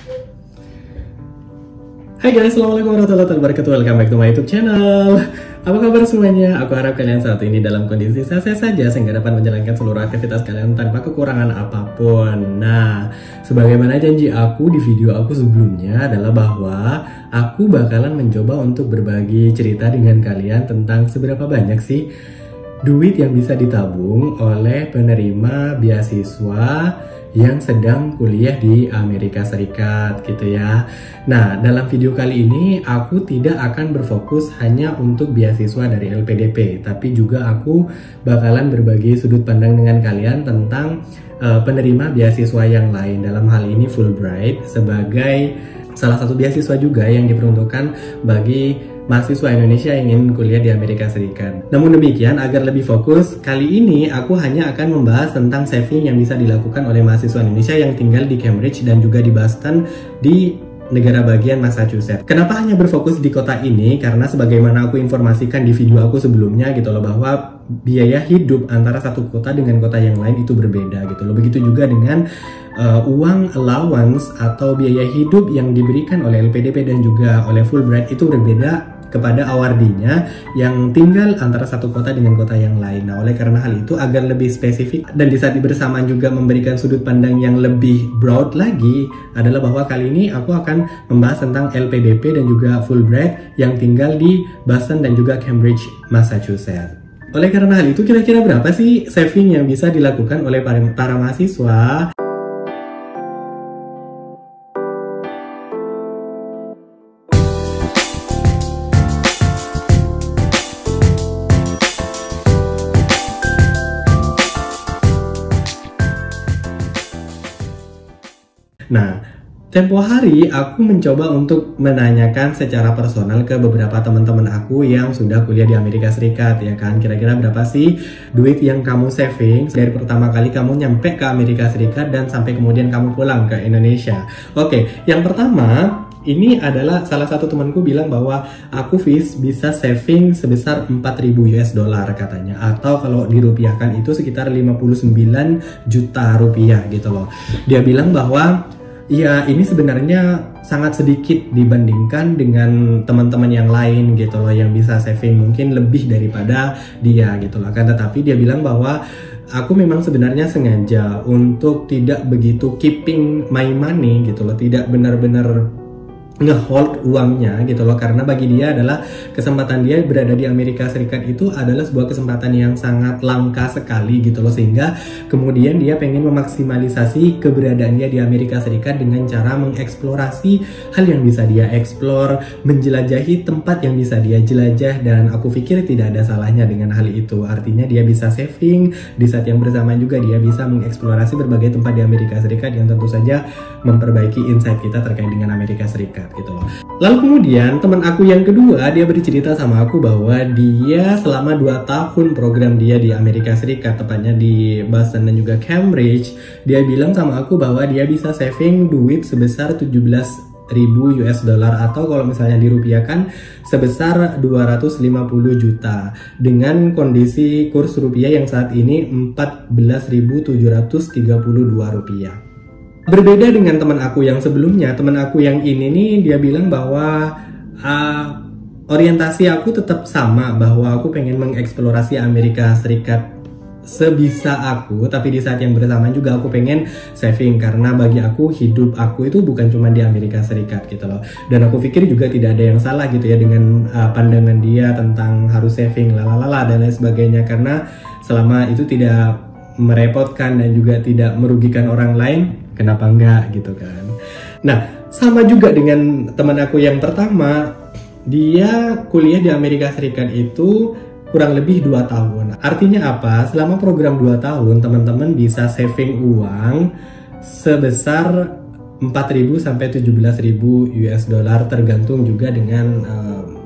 Hai guys, assalamualaikum warahmatullahi wabarakatuh. Welcome back to my YouTube channel. Apa kabar semuanya? Aku harap kalian saat ini dalam kondisi sehat saja sehingga dapat menjalankan seluruh aktivitas kalian tanpa kekurangan apapun. Nah, sebagaimana janji aku di video aku sebelumnya adalah bahwa aku bakalan mencoba untuk berbagi cerita dengan kalian tentang seberapa banyak sih duit yang bisa ditabung oleh penerima beasiswa yang sedang kuliah di Amerika Serikat gitu ya. Nah, dalam video kali ini aku tidak akan berfokus hanya untuk beasiswa dari LPDP, tapi juga aku bakalan berbagi sudut pandang dengan kalian tentang penerima beasiswa yang lain. Dalam hal ini Fulbright sebagai salah satu beasiswa juga yang diperuntukkan bagi mahasiswa Indonesia yang ingin kuliah di Amerika Serikat. Namun demikian, agar lebih fokus, kali ini aku hanya akan membahas tentang saving yang bisa dilakukan oleh mahasiswa Indonesia yang tinggal di Cambridge dan juga di Boston di negara bagian Massachusetts. Kenapa hanya berfokus di kota ini? Karena sebagaimana aku informasikan di video aku sebelumnya gitu loh, bahwa biaya hidup antara satu kota dengan kota yang lain itu berbeda gitu loh. Begitu juga dengan uang allowance atau biaya hidup yang diberikan oleh LPDP dan juga oleh Fulbright itu berbeda kepada awardinya yang tinggal antara satu kota dengan kota yang lain. Nah, oleh karena hal itu, agar lebih spesifik dan di saat bersamaan juga memberikan sudut pandang yang lebih broad lagi, adalah bahwa kali ini aku akan membahas tentang LPDP dan juga Fulbright yang tinggal di Boston dan juga Cambridge, Massachusetts. Oleh karena hal itu, kira-kira berapa sih saving yang bisa dilakukan oleh para mahasiswa? Nah, tempo hari aku mencoba untuk menanyakan secara personal ke beberapa teman-teman aku yang sudah kuliah di Amerika Serikat, ya kan. Kira-kira berapa sih duit yang kamu saving dari pertama kali kamu nyampe ke Amerika Serikat dan sampai kemudian kamu pulang ke Indonesia? Oke, yang pertama, ini adalah salah satu temanku bilang bahwa aku bisa saving sebesar 4.000 US dollar katanya, atau kalau dirupiahkan itu sekitar 59 juta rupiah gitu loh. Dia bilang bahwa ya ini sebenarnya sangat sedikit dibandingkan dengan teman-teman yang lain gitu loh, yang bisa saving mungkin lebih daripada dia gitu loh. Kan tetapi dia bilang bahwa aku memang sebenarnya sengaja untuk tidak begitu keeping my money gitu loh, tidak benar-benar nge-hold uangnya gitu loh, karena bagi dia adalah kesempatan dia berada di Amerika Serikat itu adalah sebuah kesempatan yang sangat langka sekali gitu loh, sehingga kemudian dia pengen memaksimalisasi keberadaan dia di Amerika Serikat dengan cara mengeksplorasi hal yang bisa dia eksplor, menjelajahi tempat yang bisa dia jelajah, dan aku pikir tidak ada salahnya dengan hal itu. Artinya dia bisa saving, di saat yang bersamaan juga dia bisa mengeksplorasi berbagai tempat di Amerika Serikat yang tentu saja memperbaiki insight kita terkait dengan Amerika Serikat gitu loh. Lalu kemudian teman aku yang kedua, dia bercerita sama aku bahwa dia selama 2 tahun program dia di Amerika Serikat, tepatnya di Boston dan juga Cambridge, dia bilang sama aku bahwa dia bisa saving duit sebesar 17.000 US dollar, atau kalau misalnya dirupiahkan sebesar 250 juta dengan kondisi kurs rupiah yang saat ini 14.732 rupiah. Berbeda dengan teman aku yang sebelumnya, teman aku yang ini nih, dia bilang bahwa orientasi aku tetap sama, bahwa aku pengen mengeksplorasi Amerika Serikat sebisa aku, tapi di saat yang bersamaan juga aku pengen saving, karena bagi aku hidup aku itu bukan cuma di Amerika Serikat gitu loh. Dan aku pikir juga tidak ada yang salah gitu ya dengan pandangan dia tentang harus saving lalalala dan lain sebagainya, karena selama itu tidak merepotkan dan juga tidak merugikan orang lain, kenapa enggak gitu kan. Nah, sama juga dengan teman aku yang pertama, dia kuliah di Amerika Serikat itu kurang lebih 2 tahun. Artinya apa? Selama program 2 tahun, teman-teman bisa saving uang sebesar 4.000 sampai 17.000 US dollar, tergantung juga dengan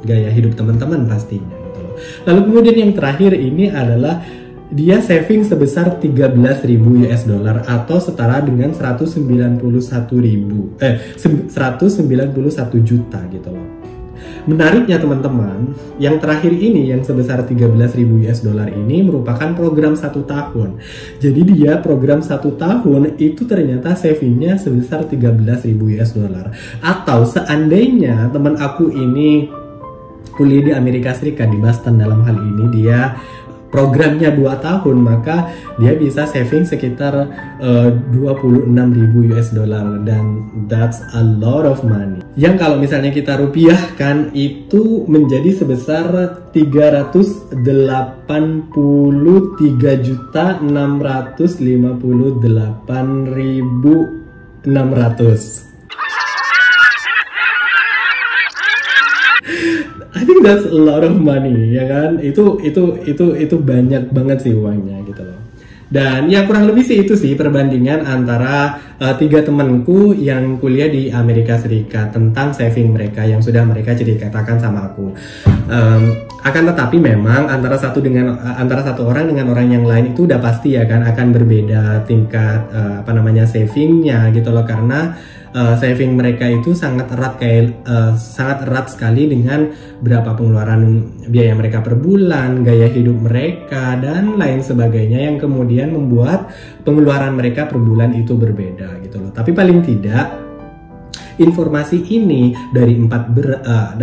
gaya hidup teman-teman pastinya gitu loh. Lalu kemudian yang terakhir ini adalah dia saving sebesar 13.000 US dollar atau setara dengan 191 juta gitu loh. Menariknya teman-teman, yang terakhir ini yang sebesar 13.000 US dollar ini merupakan program 1 tahun. Jadi dia program 1 tahun itu ternyata savingnya sebesar 13.000 US dollar. Atau seandainya teman aku ini kuliah di Amerika Serikat, di Boston dalam hal ini, dia programnya 2 tahun, maka dia bisa saving sekitar 26.000 US dollar, dan that's a lot of money. Yang kalau misalnya kita rupiahkan itu menjadi sebesar 383.658.600. I think that's a lot of money, ya kan? Itu banyak banget sih uangnya gitu loh. Dan ya kurang lebih sih itu sih perbandingan antara 3 temanku yang kuliah di Amerika Serikat tentang saving mereka yang sudah mereka ceritakan sama aku. Akan tetapi memang antara satu orang dengan orang yang lain itu udah pasti ya kan akan berbeda tingkat savingnya gitu loh, karena saving mereka itu sangat erat sekali dengan berapa pengeluaran biaya mereka per bulan, gaya hidup mereka, dan lain sebagainya yang kemudian membuat pengeluaran mereka per bulan itu berbeda gitu loh. Tapi paling tidak informasi ini dari 4.000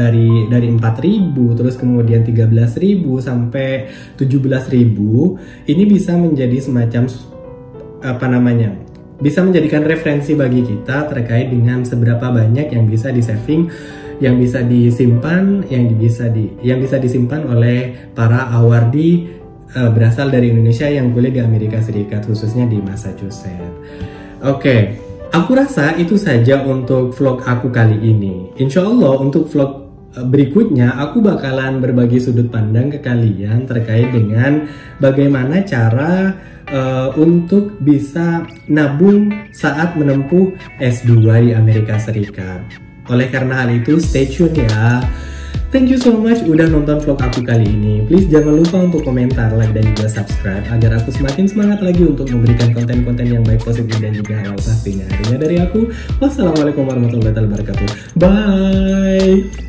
terus kemudian 13.000 sampai 17.000 ini bisa menjadi semacam bisa menjadikan referensi bagi kita terkait dengan seberapa banyak yang bisa di-saving, yang bisa disimpan, yang bisa disimpan oleh para awardi berasal dari Indonesia yang kuliah di Amerika Serikat, khususnya di Massachusetts. Oke, aku rasa itu saja untuk vlog aku kali ini. Insya Allah untuk vlog berikutnya aku bakalan berbagi sudut pandang ke kalian terkait dengan bagaimana cara untuk bisa nabung saat menempuh S2 di Amerika Serikat. Oleh karena hal itu, stay tune ya. Thank you so much udah nonton vlog aku kali ini. Please jangan lupa untuk komentar, like, dan juga subscribe agar aku semakin semangat lagi untuk memberikan konten-konten yang baik, positif, dan juga halal pastinya. Dari aku, wassalamualaikum warahmatullahi wabarakatuh. Bye!